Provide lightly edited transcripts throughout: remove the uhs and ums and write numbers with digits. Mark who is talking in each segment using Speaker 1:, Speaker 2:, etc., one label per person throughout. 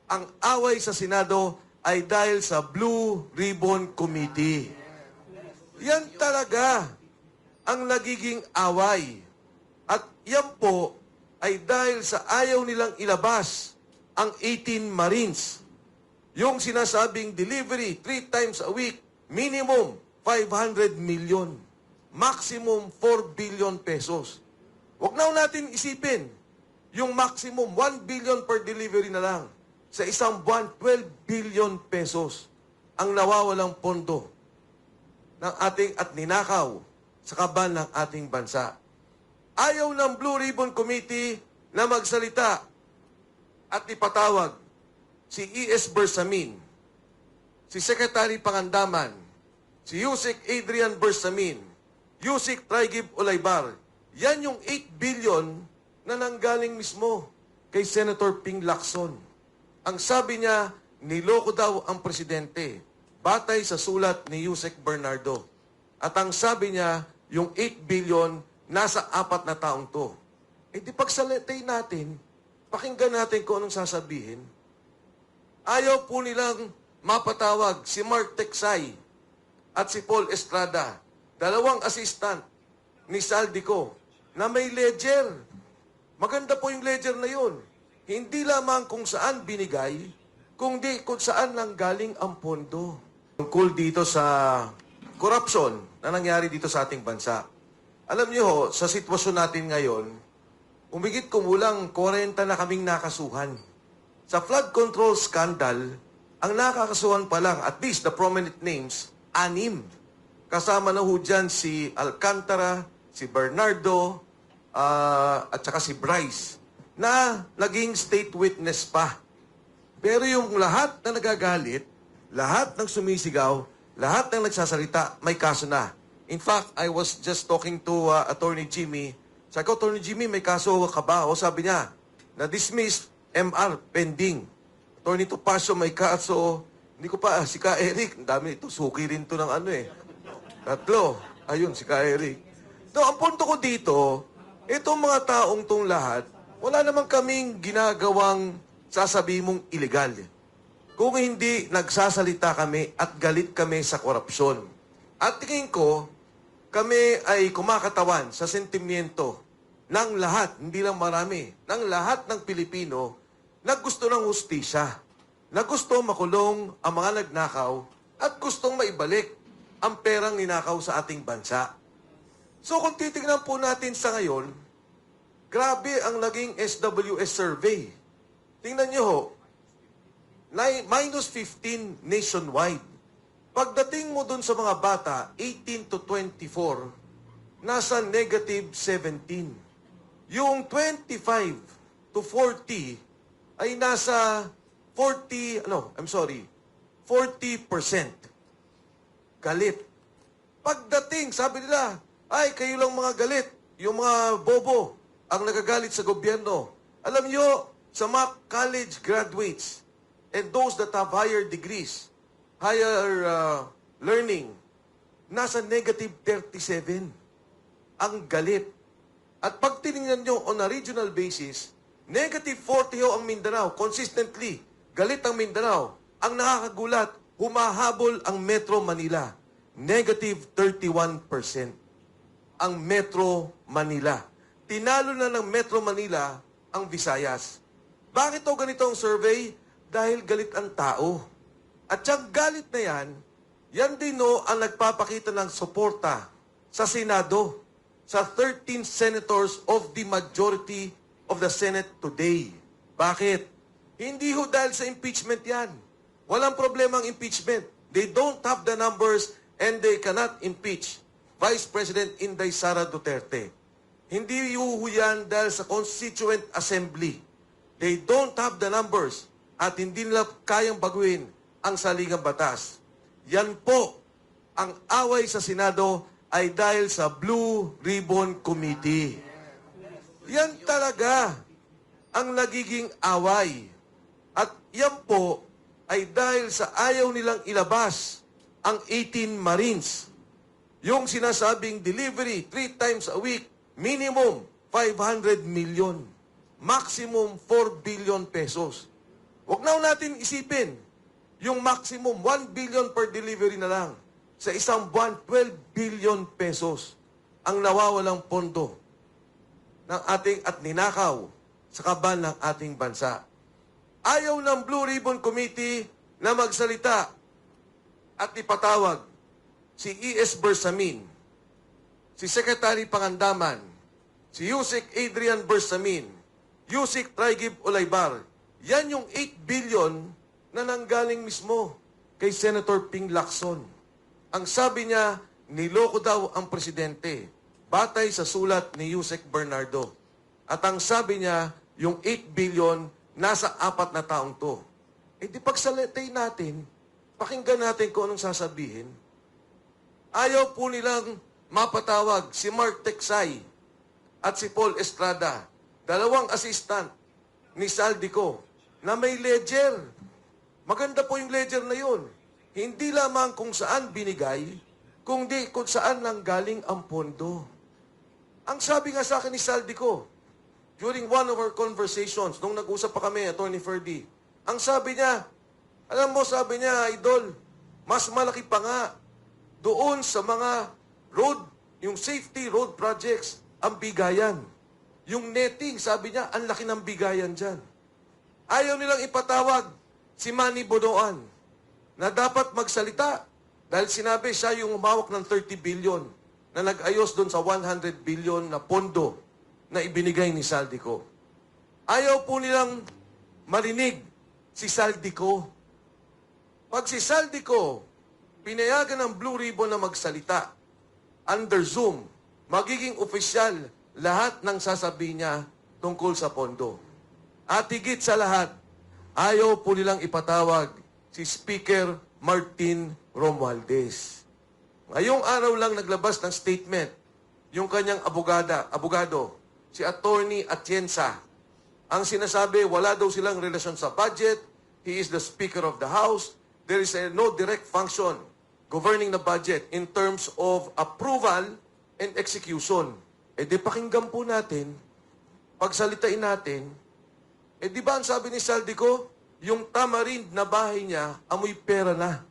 Speaker 1: ang away sa Senado ay dahil sa Blue Ribbon Committee. Yan talaga ang nagiging away. At yan po ay dahil sa ayaw nilang ilabas ang 18 Marines. Yung sinasabing delivery 3 times a week, minimum 500 million, maximum 4 billion pesos. Huwag na natin isipin, yung maximum 1 billion per delivery na lang. Sa isang buwan, 12 billion pesos ang nawawalang pondo ng ating at ninakaw sa kaban ng ating bansa. Ayaw ng Blue Ribbon Committee na magsalita at ipatawag si E.S. Bersamin, si Secretary Pangandaman, si Yusek Adrian Bersamin, Yusek Traigib Olaybar. Yan yung 8 billion na nanggaling mismo kay Senator Ping Lacson. Ang sabi niya, niloko daw ang presidente batay sa sulat ni Yusek Bernardo. At ang sabi niya, yung 8 billion nasa 4 na taong to. Eh di pagsalitay natin, pakinggan natin kung anong sasabihin. Ayaw po nilang mapatawag si Mark Teksay at si Paul Estrada, dalawang assistant ni Saldico, na may ledger. Maganda po yung ledger na yun. Hindi lamang kung saan binigay, kundi kung saan nanggaling ang pondo. Tungkol dito sa corruption na nangyari dito sa ating bansa. Alam niyo ho, sa sitwasyon natin ngayon, umigit kumulang 40 na kaming nakasuhan. Sa flood control scandal, ang nakakasuhan pa lang, at least the prominent names, 6. Kasama na ho dyan si Alcantara, si Bernardo, at saka si Bryce, na naging state witness pa. Pero yung lahat na nagagalit, lahat ng sumisigaw, lahat ng nagsasalita, may kaso na. In fact, I was just talking to Attorney Jimmy. Sabi ko, Attorney Jimmy, may kaso ka ba? O sabi niya, na-dismissed, MR, pending. Attorney Topacio, may kaso. Hindi ko pa, si Ka Eric, ang dami ito, suki rin to ng ano eh. 3, ayun, si Ka Eric. So, ang punto ko dito, itong mga taong tong lahat, wala naman kaming ginagawang sasabihin mong illegal. Kung hindi nagsasalita kami at galit kami sa korupsyon. At tingin ko, kami ay kumakatawan sa sentimiento ng lahat, hindi lang marami, ng lahat ng Pilipino na gusto ng hustisya, na gusto makulong ang mga nagnakaw at gustong maibalik ang perang ninakaw sa ating bansa. So kung titignan po natin sa ngayon, grabe ang naging SWS survey. Tingnan nyo ho, -15 nationwide. Pagdating mo dun sa mga bata, 18 to 24, nasa -17. Yung 25 to 40 ay nasa 40%. Galit. Pagdating, sabi nila, ay, kayo lang mga galit. Yung mga bobo ang nagagalit sa gobyerno. Alam nyo, sa mga college graduates and those that have higher degrees, higher learning, nasa -37. Ang galit. At pag tinignan nyo on a regional basis, -40 ho ang Mindanao. Consistently, galit ang Mindanao. Ang nakakagulat, humahabol ang Metro Manila. -31% ang Metro Manila. Tinalo na ng Metro Manila ang Visayas. Bakit o ganito ang survey? Dahil galit ang tao. At yung galit na yan din no ang nagpapakita ng suporta sa Senado, sa 13 senators of the majority of the Senate today. Bakit? Hindi ho dahil sa impeachment yan. Walang problema ang impeachment. They don't have the numbers and they cannot impeach Vice President Inday Sara Duterte. Hindi ho yan dahil sa Constituent Assembly. They don't have the numbers at hindi nila kayang baguhin ang saligang batas. Yan po, ang away sa Senado ay dahil sa Blue Ribbon Committee. Yan talaga ang nagiging away. At yan po ay dahil sa ayaw nilang ilabas ang 18 Marines. Yung sinasabing delivery 3 times a week, minimum 500 million, maximum 4 billion pesos. Huwag na natin isipin yung maximum 1 billion per delivery na lang. Sa isang buwan, 12 billion pesos ang nawawalang pondo ng ating at ninakaw sa kaban ng ating bansa. Ayaw ng Blue Ribbon Committee na magsalita at ipatawag si E.S. Bersamin, si Secretary Pangandaman, si Yusek Adrian Bersamin, Yusek Traigib Olaybar. Yan yung 8 billion na nanggaling mismo kay Senator Ping Lacson. Ang sabi niya, niloko daw ang presidente batay sa sulat ni Yusek Bernardo. At ang sabi niya, yung 8 billion nasa 4 na taong to. Eh di pagsalitay natin, pakinggan natin kung anong sasabihin. Ayaw po nilang mapatawag si Mark Teksay at si Paul Estrada, dalawang assistant ni Saldico, na may ledger. Maganda po yung ledger na yun. Hindi lamang kung saan binigay, kundi kung saan lang galing ang pondo. Ang sabi nga sa akin ni Saldico, during one of our conversations, nung nag-usap pa kami, Attorney Ferdy, ang sabi niya, alam mo, sabi niya, Idol, mas malaki pa nga doon sa mga road, yung safety road projects, ang bigayan. Yung netting, sabi niya, ang laki ng bigayan dyan. Ayaw nilang ipatawag si Manny Bonoan na dapat magsalita dahil sinabi siya yung umawak ng 30 billion na nag-ayos doon sa 100 billion na pondo na ibinigay ni Saldico. Ayaw po nilang marinig si Saldico. Pag si Saldico pinayagan ng Blue Ribbon na magsalita under Zoom, magiging opisyal lahat ng sasabihin niya tungkol sa pondo. At higit sa lahat, ayaw po nilang ipatawag si Speaker Martin Romualdez. Ngayong araw lang naglabas ng statement yung kanyang abogado, si Attorney Atienza. Ang sinasabi, wala daw silang relasyon sa budget, he is the Speaker of the House, there is no direct function governing the budget in terms of approval and execution. Eh di pakinggan po natin, pagsalitain natin, eh di ba ang sabi ni Saldico, yung tamarind na bahay niya, amoy pera na.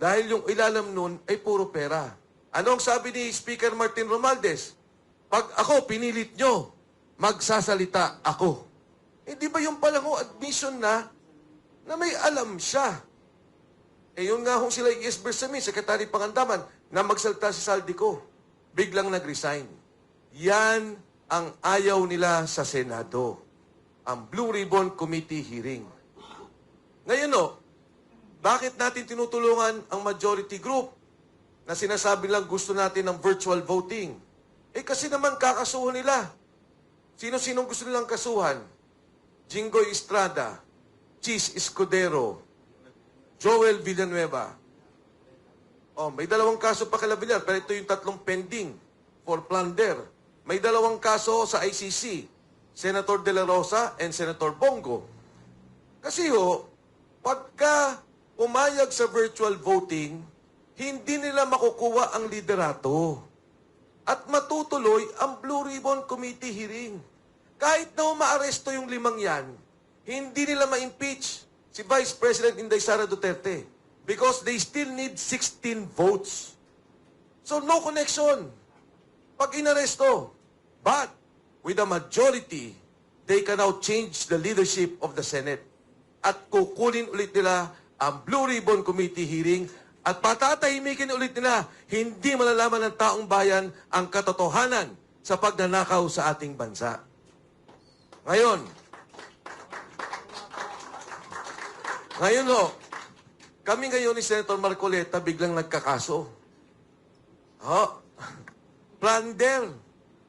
Speaker 1: Dahil yung ilalim nun ay puro pera. Anong sabi ni Speaker Martin Romualdez? Pag ako pinilit nyo, magsasalita ako. Eh di ba yung palang admission na may alam siya? Eh yun nga kung sila E.S. Bersamin, Secretary Pangandaman, na magsalita si Saldico, biglang nag-resign. Yan ang ayaw nila sa Senado. Ang Blue Ribbon Committee hearing. Ngayon bakit natin tinutulungan ang majority group na sinasabi lang gusto natin ng virtual voting? Eh kasi naman kakasuhan nila. Sino-sinong gusto nilang kasuhan? Jinggoy Estrada, Chis Escudero, Joel Villanueva. May 2 kaso pa kay Villar, pero ito yung 3 pending for plunder. May 2 kaso sa ICC, Senator De La Rosa and Senator Bongo. Kasi pagka umayag sa virtual voting, hindi nila makukuha ang liderato. At matutuloy ang Blue Ribbon Committee hearing. Kahit na umaaresto yung 5 yan, hindi nila ma-impeach si Vice President Inday Sara Duterte because they still need 16 votes. So no connection pag inaresto. But with a majority, they can now change the leadership of the Senate. At kukunin ulit nila ang Blue Ribbon Committee hearing at patatahimikin ulit nila, hindi malalaman ng taong bayan ang katotohanan sa pagnanakaw sa ating bansa. Ngayon kami ngayon ni Senator Marcoleta biglang nagkakaso. Plunder,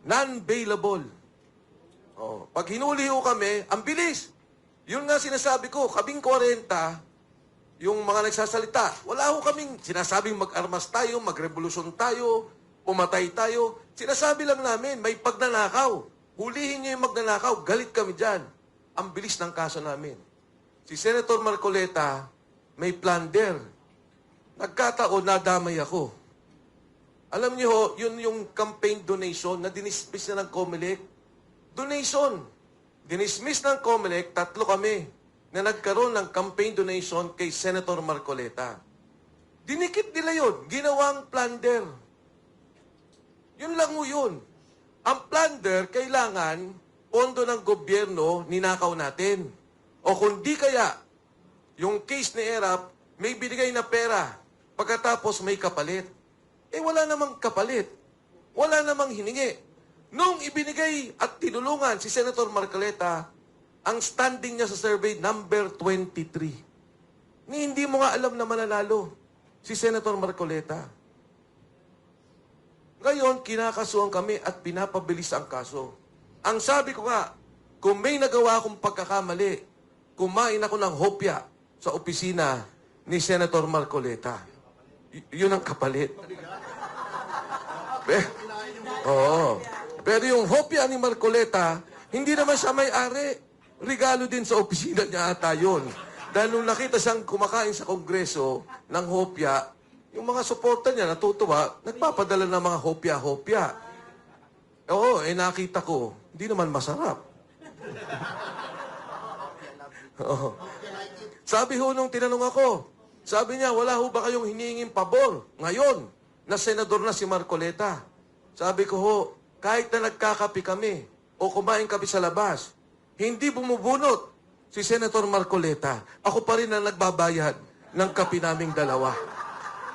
Speaker 1: non-bailable. Pag hinuli kami, ang bilis. Yun nga sinasabi ko, 40, yung mga nagsasalita, wala kaming sinasabing mag-armas tayo, magrevolusyon tayo, pumatay tayo. Sinasabi lang namin, may pagnanakaw. Hulihin niyo yung magnanakaw, galit kami dyan. Ang bilis ng kaso namin. Si Senator Marcoleta, may plunder. Nagkataon, nadamay ako. Alam niyo, yun yung campaign donation na dinismiss na ng COMELEC. Donation. Dinismiss ng COMELEC, 3 kami na nagkaroon ng campaign donation kay Senator Marcoleta. Dinikit nila yun. Ginawang plunder. Yun lang ho yun. Ang plunder, kailangan pondo ng gobyerno ninakaw natin. O kung di kaya, yung case ni ERAP, may binigay na pera, pagkatapos may kapalit. Eh wala namang kapalit. Wala namang hiningi. Nung ibinigay at tinulungan si Senator Marcoleta, ang standing niya sa survey, number 23. Hindi mo nga alam na mananalo si Senator Marcoleta. Ngayon, kinakasuhan kami at pinapabilis ang kaso. Ang sabi ko nga, kung may nagawa akong pagkakamali, kumain ako ng hopya sa opisina ni Senator Marcoleta. Yun ang kapalit. Oo. Pero yung hopya ni Marcoleta, hindi naman siya may-ari. Regalo din sa opisina niya ata yun. Dahil nung nakita siyang kumakain sa kongreso ng hopya, yung mga suporta niya natutuwa, nagpapadala ng mga hopya-hopya. Oo, nakita ko, hindi naman masarap. Oo. Sabi ho nung tinanong ako, sabi niya, wala ho ba kayong hinihinging pabor ngayon na senador na si Marcoleta? Sabi ko ho, kahit na nagkakapi kami o kumain kami sa labas, hindi bumubunot si Senator Marcoleta. Ako pa rin ang nagbabayad ng kapi naming dalawa.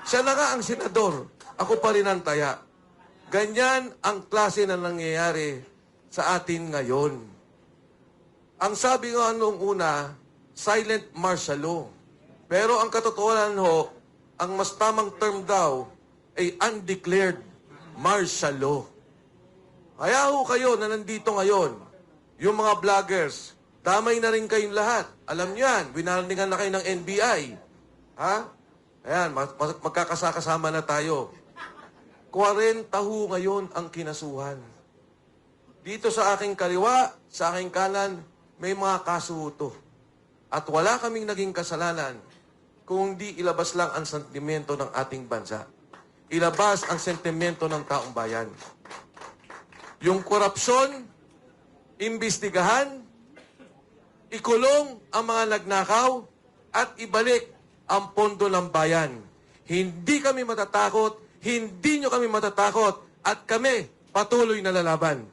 Speaker 1: Siya na nga ang senador, ako pa rin ang taya. Ganyan ang klase na nangyayari sa atin ngayon. Ang sabi nga noong una, silent martial law. Pero ang katotohanan ho, ang mas tamang term daw ay undeclared martial law. Kaya ho kayo na nandito ngayon, yung mga vloggers, damay na rin kayong lahat. Alam niyo yan, winarningan na kayo ng NBI. Ha? Ayan, magkakasakasama na tayo. 40 ho ngayon ang kinasuhan. Dito sa aking kaliwa, sa aking kanan, may mga kaso to. At wala kaming naging kasalanan kung di ilabas lang ang sentimento ng ating bansa. Ilabas ang sentimento ng taong bayan. Yung korupsyon, imbestigahan, ikulong ang mga nagnakaw, at ibalik ang pondo ng bayan. Hindi kami matatakot, hindi nyo kami matatakot, at kami patuloy na lalaban.